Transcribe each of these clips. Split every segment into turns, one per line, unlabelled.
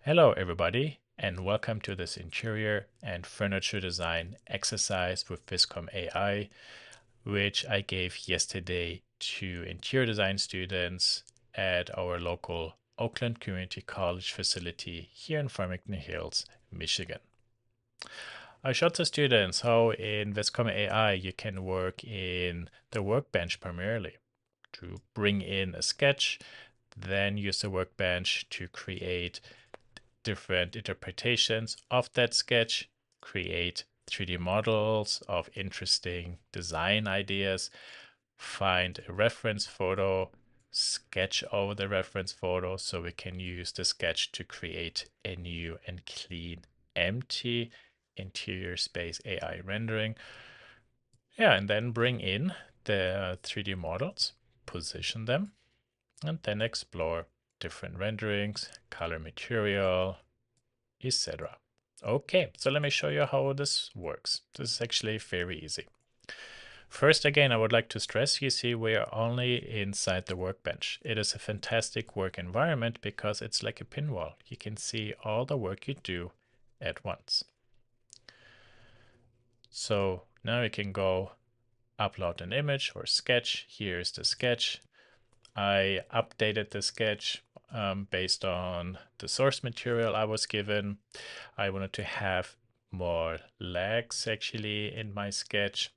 Hello everybody and welcome to this interior and furniture design exercise with VizcomAI, which I gave yesterday to interior design students at our local Oakland Community College facility here in Farmington Hills, Michigan. I showed the students how in VizcomAI you can work in the workbench primarily to bring in a sketch, then use the workbench to create different interpretations of that sketch, create 3D models of interesting design ideas, find a reference photo, sketch over the reference photo so we can use the sketch to create a new and clean, empty interior space AI rendering. Yeah, and then bring in the 3D models, position them, and then explore different renderings, color material, etc. Okay, so let me show you how this works. This is actually very easy. First, again, I would like to stress, you see, we are only inside the workbench. It is a fantastic work environment because it's like a pinwall. You can see all the work you do at once. So now we can go upload an image or sketch. Here's the sketch. I updated the sketch based on the source material I was given. I wanted to have more legs actually in my sketch.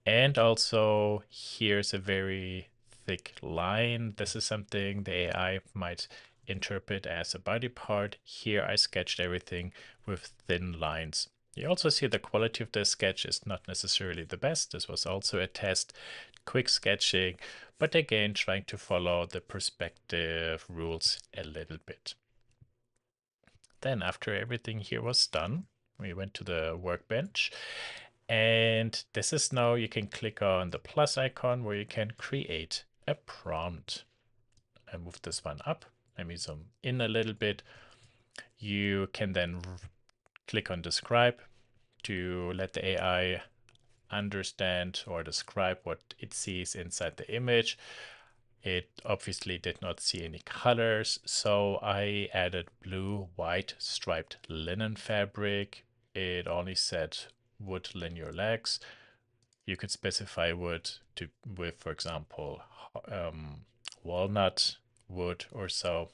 And also here's a very thick line. This is something the AI might interpret as a body part. Here I sketched everything with thin lines. You also see the quality of the sketch is not necessarily the best. This was also a test, quick sketching, but again, trying to follow the perspective rules a little bit. Then after everything here was done, we went to the workbench. And this is now you can click on the plus icon where you can create a prompt. I move this one up. Let me zoom in a little bit. You can then click on describe to let the AI understand or describe what it sees inside the image. It obviously did not see any colors, so I added blue, white, striped linen fabric. It only said wood linear legs. You could specify wood with, for example, walnut wood or so.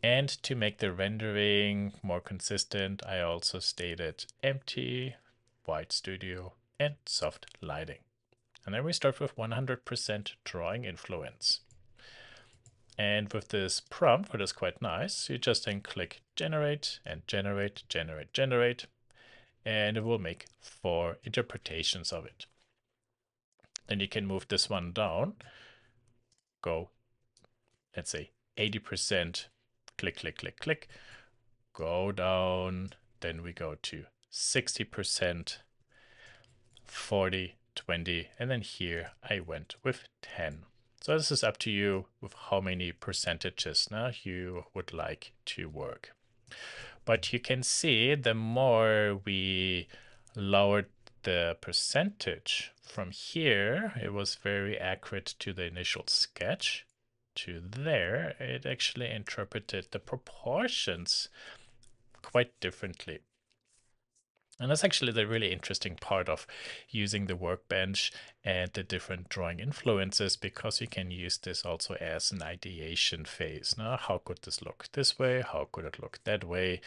And to make the rendering more consistent, I also stated empty, white studio, and soft lighting. And then we start with 100% drawing influence. And with this prompt, which is quite nice, you just then click generate and generate, generate, generate, and it will make 4 interpretations of it. Then you can move this one down, go, let's say 80%, click, click, click, click, go down, then we go to 60%, 40, 20, and then here I went with 10. So this is up to you with how many percentages now you would like to work. But you can see the more we lowered the percentage from here, it was very accurate to the initial sketch. To there, it actually interpreted the proportions quite differently. And that's actually the really interesting part of using the workbench and the different drawing influences, because you can use this also as an ideation phase. Now, how could this look this way? How could it look that way?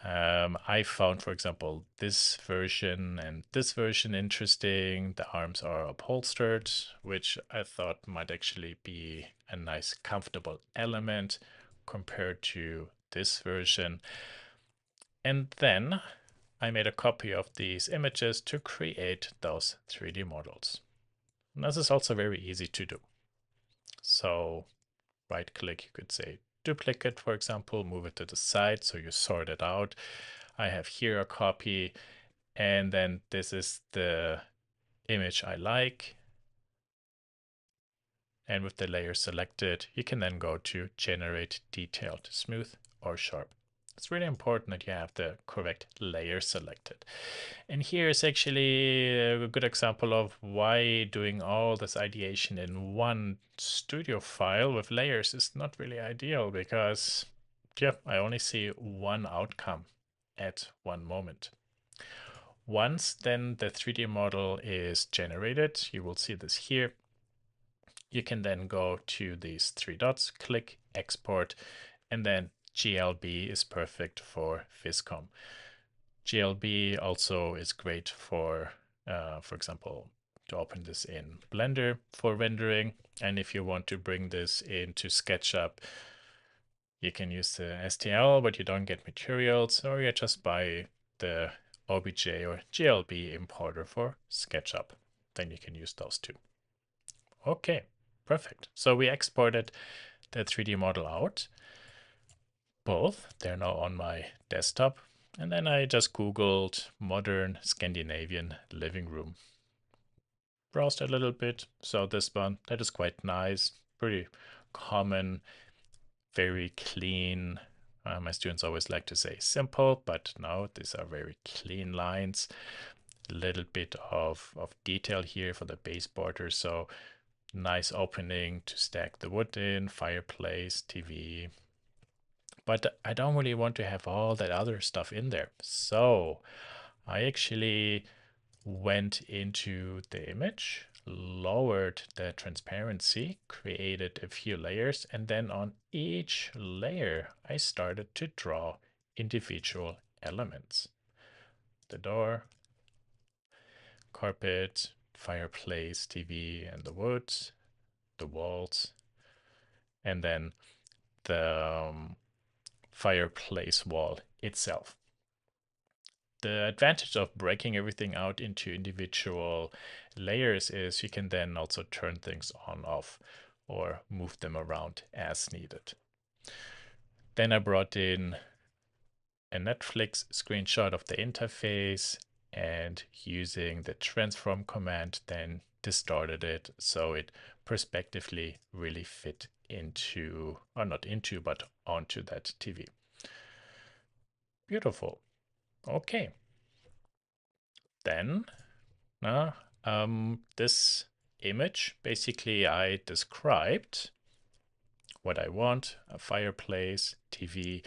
I found, for example, this version and this version interesting. The arms are upholstered, which I thought might actually be a nice, comfortable element compared to this version. And then I made a copy of these images to create those 3D models. And this is also very easy to do. So right click, you could say duplicate, for example, move it to the side so you sort it out. I have here a copy, and then this is the image I like. And with the layer selected, you can then go to generate detailed, smooth, or sharp. It's really important that you have the correct layer selected. And here is actually a good example of why doing all this ideation in one studio file with layers is not really ideal, because yeah, I only see one outcome at one moment. Once then the 3D model is generated, you will see this here. You can then go to these three dots, click export, and then GLB is perfect for Viscom. GLB also is great for example, to open this in Blender for rendering. And if you want to bring this into SketchUp, you can use the STL, but you don't get materials, or you just buy the OBJ or GLB importer for SketchUp. Then you can use those two. Okay, perfect. So we exported the 3D model out. Both, they're now on my desktop. And then I just Googled modern Scandinavian living room. Browsed a little bit, saw this one, that is quite nice, pretty common, very clean. My students always like to say simple, but no, these are very clean lines. A little bit of detail here for the base border, so nice opening to stack the wood in, fireplace, TV. But I don't really want to have all that other stuff in there. So I actually went into the image, lowered the transparency, created a few layers, and then on each layer, I started to draw individual elements. The door, carpet, fireplace, TV, and the wood, the walls, and then the fireplace wall itself. The advantage of breaking everything out into individual layers is you can then also turn things on, off, or move them around as needed. Then I brought in a Netflix screenshot of the interface, and using the transform command then distorted it so it perspectively really fit into, or not into, but onto that TV. Beautiful. Okay. Then this image, basically I described what I want, a fireplace, TV.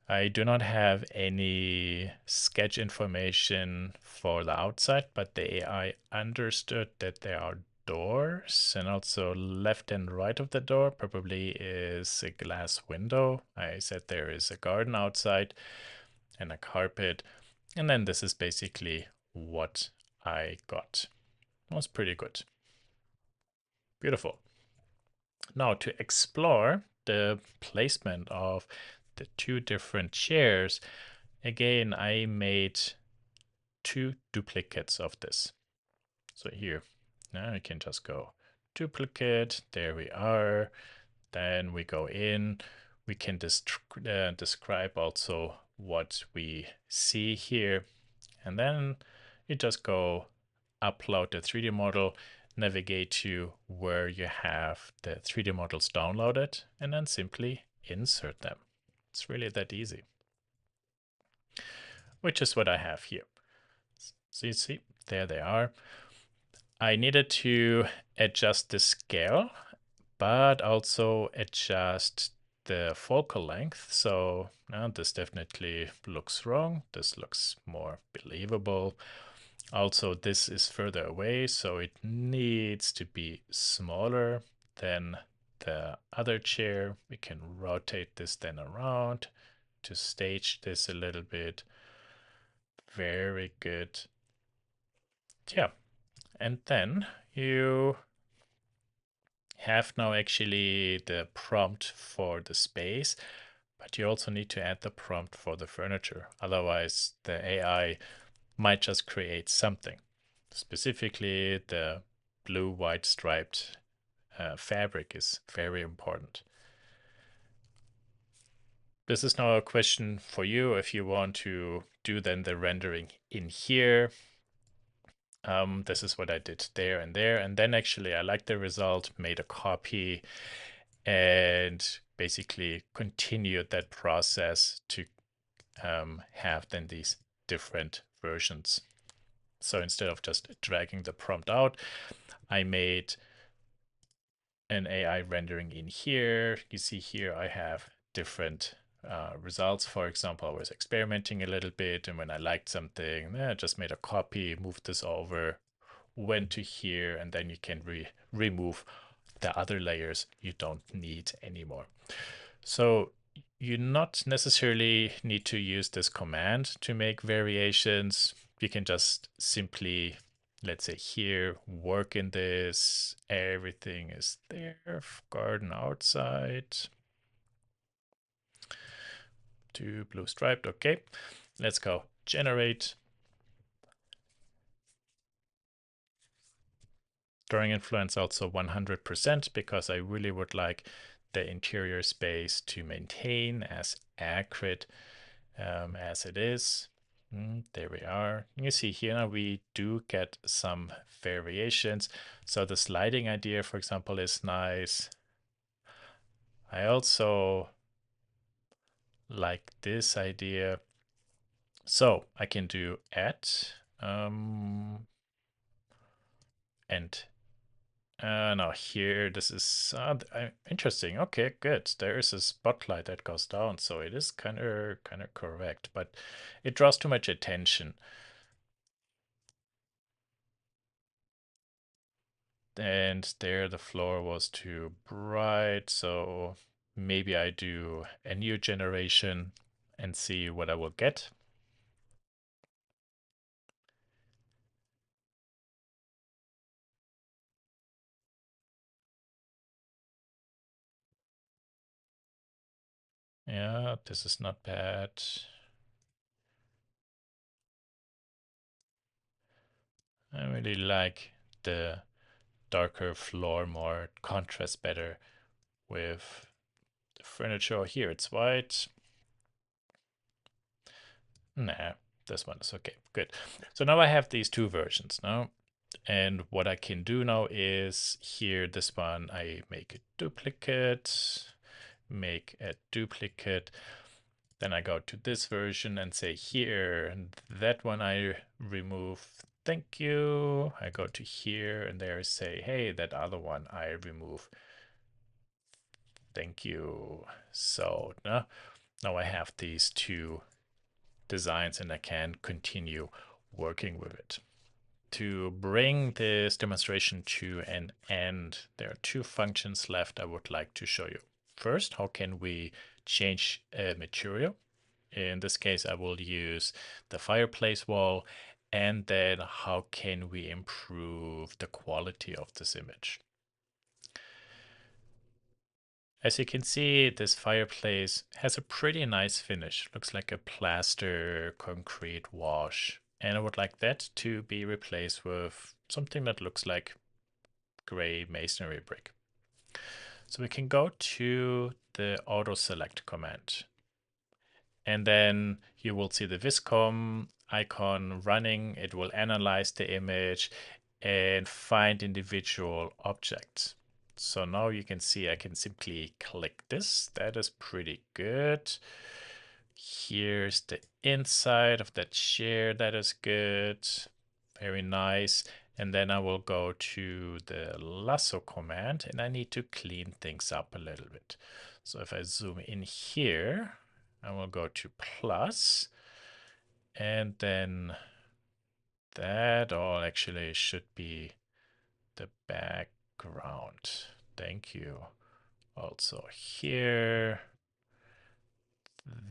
I do not have any sketch information for the outside, but the AI understood that there are doors, and also left and right of the door probably is a glass window. I said there is a garden outside and a carpet, and then this is basically what I got. It was pretty good. Beautiful. Now to explore the placement of the two different chairs, again, I made two duplicates of this. So here, now I can just go duplicate, there we are. Then we go in, we can describe also what we see here. And then you just go upload the 3D model, navigate to where you have the 3D models downloaded, and then simply insert them. It's really that easy, which is what I have here. So you see, there they are. I needed to adjust the scale, but also adjust the focal length. So now this definitely looks wrong. This looks more believable. Also, this is further away, so it needs to be smaller than the other chair. We can rotate this then around to stage this a little bit. Very good. Yeah, and then you have now actually the prompt for the space, but you also need to add the prompt for the furniture. Otherwise, the AI might just create something. Specifically, the blue-white striped fabric is very important. This is now a question for you if you want to do then the rendering in here. This is what I did there, and then actually I liked the result, made a copy, and basically continued that process to have then these different versions. So instead of just dragging the prompt out, I made an AI rendering in here. You see here I have different results. For example, I was experimenting a little bit, and when I liked something, I just made a copy, moved this over, went to here, and then you can remove the other layers you don't need anymore. So you not necessarily need to use this command to make variations. You can just simply, let's say here, work in this. Everything is there. Garden outside. To blue striped. Okay. Let's go. Generate. Drawing influence also 100% because I really would like the interior space to maintain as accurate as it is. There we are. You see here now we do get some variations. So the sliding idea, for example, is nice. I also like this idea. So I can do add and now here, this is interesting. Okay, good. There is a spotlight that goes down, so it is kind of correct, but it draws too much attention. And there, the floor was too bright, so maybe I do a new generation and see what I will get. Yeah, this is not bad. I really like the darker floor more. It contrasts better with the furniture. Here it's white. Nah, this one is okay. Good. So now I have these two versions now. And what I can do now is here, this one, I make a duplicate, make a duplicate. Then I go to this version and say here, and that one I remove. Thank you. I go to here and there say, hey, that other one I remove. Thank you. So now I have these two designs and I can continue working with it. To bring this demonstration to an end, there are two functions left I would like to show you. First, how can we change a material? In this case, I will use the fireplace wall. And then how can we improve the quality of this image? As you can see, this fireplace has a pretty nice finish. Looks like a plaster concrete wash. And I would like that to be replaced with something that looks like gray masonry brick. So we can go to the auto select command. And then you will see the Viscom icon running. It will analyze the image and find individual objects. So now you can see I can simply click this. That is pretty good. Here's the inside of that chair. That is good. Very nice. And then I will go to the lasso command and I need to clean things up a little bit. So if I zoom in here, I will go to plus and then that all actually should be the background. Thank you. Also here,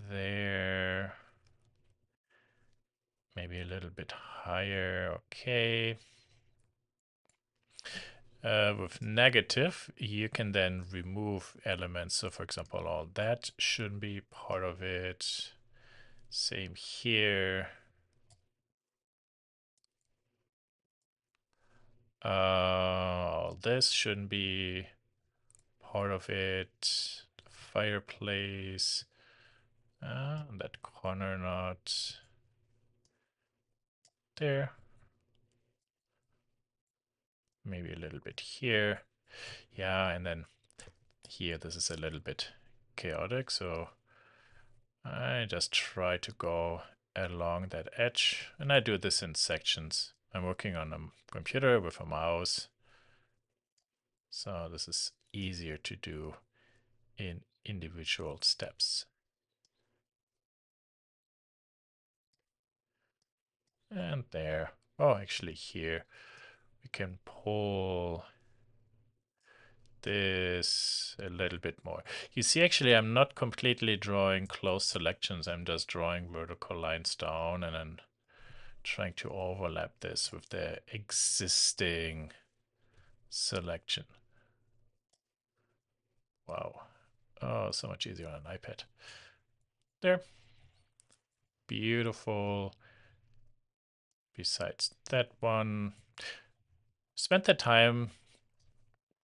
there, maybe a little bit higher. Okay. With negative, you can then remove elements. So for example, all that shouldn't be part of it. Same here. All this shouldn't be part of it. Fireplace. That corner not there. Maybe a little bit here. Yeah, and then here this is a little bit chaotic, so I just try to go along that edge, and I do this in sections. I'm working on a computer with a mouse, so this is easier to do in individual steps. And there. Oh, actually here we can pull this a little bit more. You see, actually, I'm not completely drawing close selections. I'm just drawing vertical lines down and then trying to overlap this with the existing selection. Wow. Oh, so much easier on an iPad. There. Beautiful. Besides that one, spent the time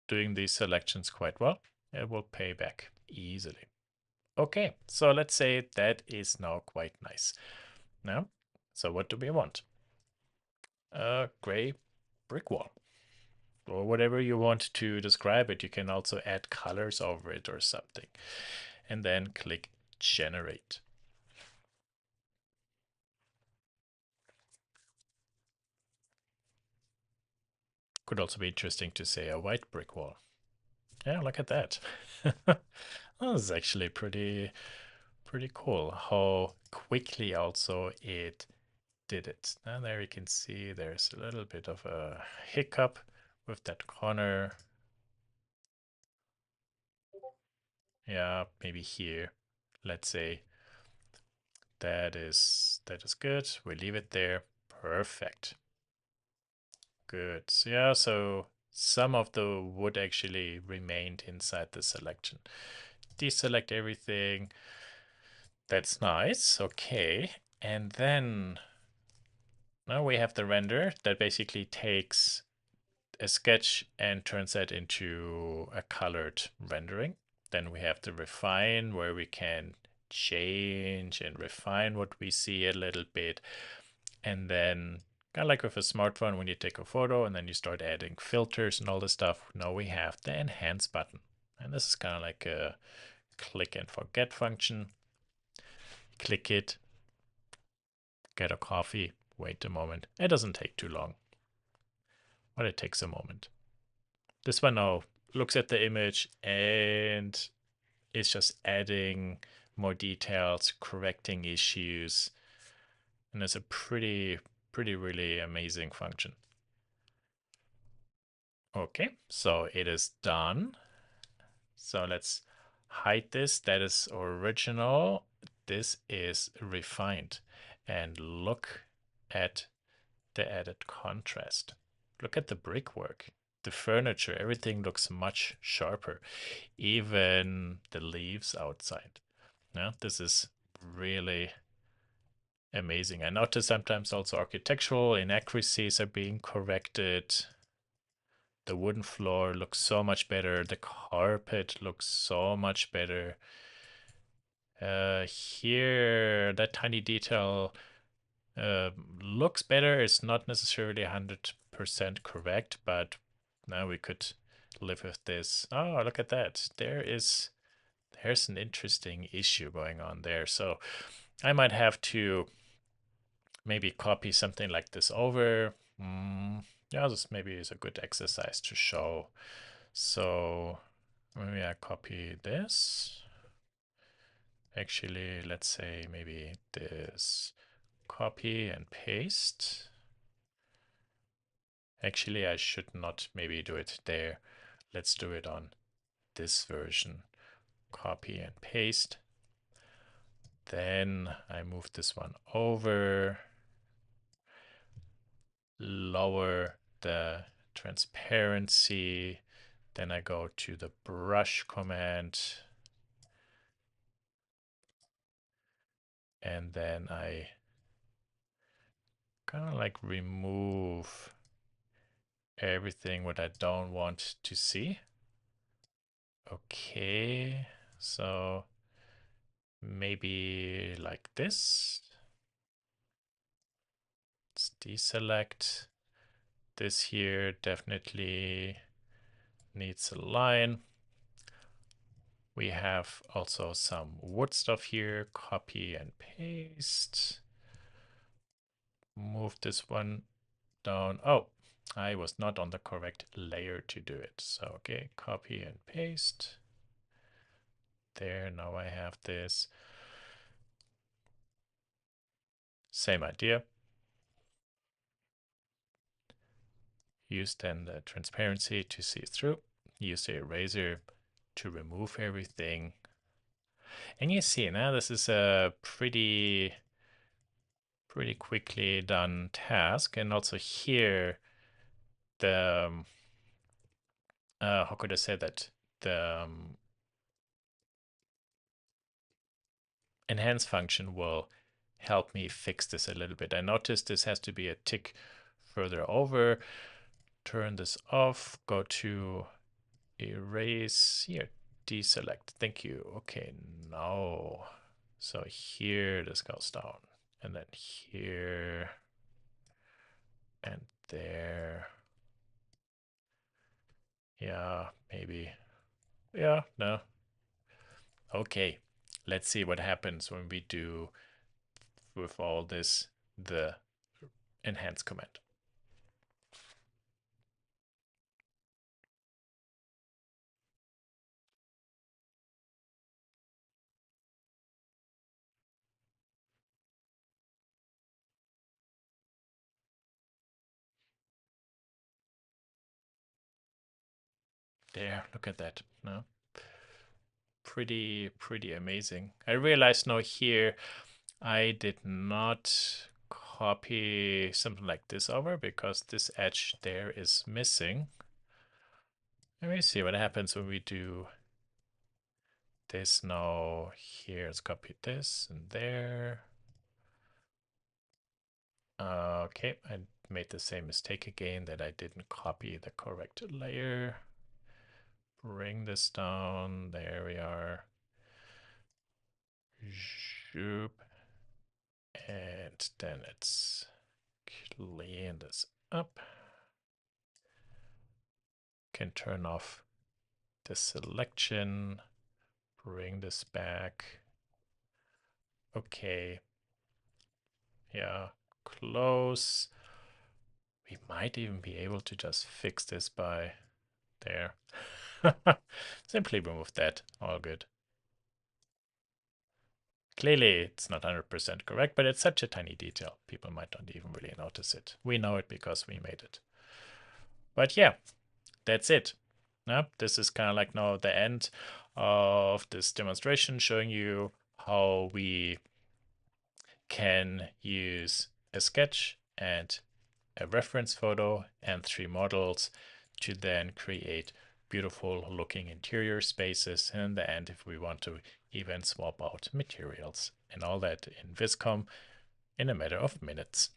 doing these selections quite well. It will pay back easily. Okay, so let's say that is now quite nice. Now, so what do we want? A gray brick wall, or whatever you want to describe it. You can also add colors over it or something. And then click generate. Could also be interesting to say a white brick wall. Yeah, look at that. This is actually pretty cool how quickly also it did it. Now there you can see there's a little bit of a hiccup with that corner. Yeah, maybe here. Let's say that is good. We leave it there. Perfect. Good. So yeah, so some of the wood actually remained inside the selection. Deselect everything. That's nice. Okay. And then now we have the render that basically takes a sketch and turns that into a colored rendering. Then we have the refine where we can change and refine what we see a little bit. And then kind of like with a smartphone when you take a photo and then you start adding filters and all this stuff. Now we have the enhance button. And this is kind of like a click and forget function. Click it, get a coffee, wait a moment. It doesn't take too long, but it takes a moment. This one now looks at the image and is just adding more details, correcting issues, and it's a pretty really amazing function. Okay, so it is done. So let's hide this. That is original. This is refined. And look at the added contrast. Look at the brickwork, the furniture, everything looks much sharper. Even the leaves outside. Now, this is really amazing. I notice sometimes also architectural inaccuracies are being corrected. The wooden floor looks so much better. The carpet looks so much better. Here, that tiny detail looks better. It's not necessarily 100% correct, but now we could live with this. Oh, look at that. There's an interesting issue going on there. So I might have to maybe copy something like this over. Yeah, this maybe is a good exercise to show. So maybe I copy this. Actually, let's say maybe this copy and paste. Actually, I should not maybe do it there. Let's do it on this version. Copy and paste. Then I move this one over. Lower the transparency. Then I go to the brush command. And then I kind of like remove everything what I don't want to see. Okay, so maybe like this. Let's deselect. This here definitely needs a line. We have also some wood stuff here. Copy and paste. Move this one down. Oh, I was not on the correct layer to do it. So, okay, copy and paste. there. Now I have this. Same idea. Use then the transparency to see through. Use the eraser to remove everything. And you see now this is a pretty quickly done task. And also here the how could I say that? The enhance function will help me fix this a little bit. I noticed this has to be a tick further over. Turn this off, go to erase here, deselect. Thank you. Okay, now, so here this goes down, and then here, and there. Yeah, maybe. Yeah, no. Okay, let's see what happens when we do with all this the enhance command. There, look at that. No, pretty amazing. I realize now here I did not copy something like this over because this edge there is missing. Let me see what happens when we do this now. Here, let's copy this and there. Okay, I made the same mistake again that I didn't copy the correct layer. Bring this down. There we are. Zoop. And then let's clean this up. Can turn off the selection. Bring this back. Okay. Yeah, close. We might even be able to just fix this by there. Simply remove that. All good. Clearly, it's not 100% correct, but it's such a tiny detail. People might not even really notice it. We know it because we made it. But yeah, that's it. Now, this is kind of like now the end of this demonstration, showing you how we can use a sketch and a reference photo and 3 models to then create beautiful looking interior spaces, and in the end, if we want to even swap out materials and all that in VizCom in a matter of minutes.